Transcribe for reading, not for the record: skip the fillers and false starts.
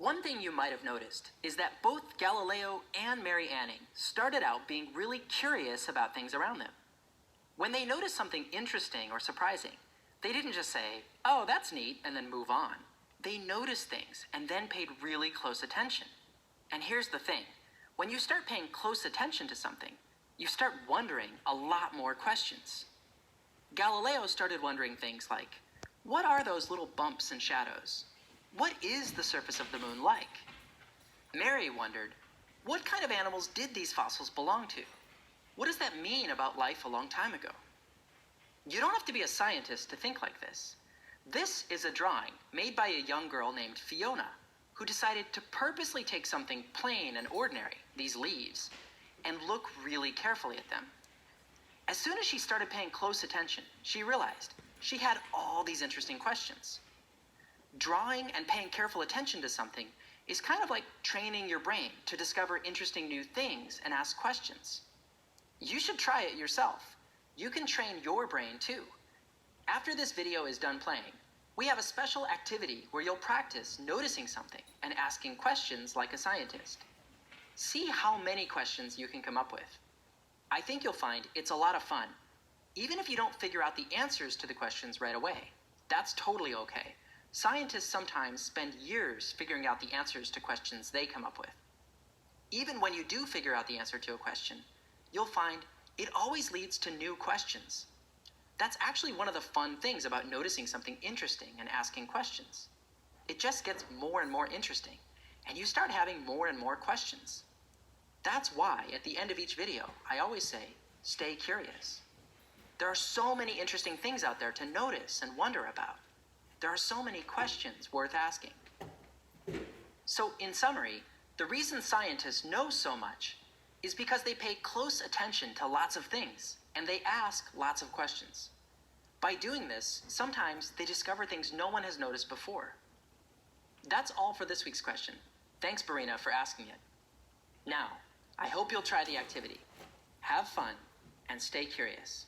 One thing you might have noticed is that both Galileo and Mary Anning started out being really curious about things around them. When they noticed something interesting or surprising, they didn't just say, "Oh, that's neat," and then move on. They noticed things and then paid really close attention. And here's the thing. When you start paying close attention to something, you start wondering a lot more questions. Galileo started wondering things like, what are those little bumps and shadows? What is the surface of the moon like? Mary wondered, what kind of animals did these fossils belong to? What does that mean about life a long time ago? You don't have to be a scientist to think like this. This is a drawing made by a young girl named Fiona, who decided to purposely take something plain and ordinary, these leaves, and look really carefully at them. As soon as she started paying close attention, she realized she had all these interesting questions. Drawing and paying careful attention to something is kind of like training your brain to discover interesting new things and ask questions. You should try it yourself. You can train your brain too. After this video is done playing, we have a special activity where you'll practice noticing something and asking questions like a scientist. See how many questions you can come up with. I think you'll find it's a lot of fun, even if you don't figure out the answers to the questions right away. That's totally okay. Scientists sometimes spend years figuring out the answers to questions they come up with. Even when you do figure out the answer to a question, you'll find it always leads to new questions. That's actually one of the fun things about noticing something interesting and asking questions. It just gets more and more interesting, and you start having more and more questions. That's why, at the end of each video, I always say, stay curious. There are so many interesting things out there to notice and wonder about. There are so many questions worth asking. So, in summary, the reason scientists know so much is because they pay close attention to lots of things, and they ask lots of questions. By doing this, sometimes they discover things no one has noticed before. That's all for this week's question. Thanks, Barina, for asking it. Now, I hope you'll try the activity. Have fun and stay curious.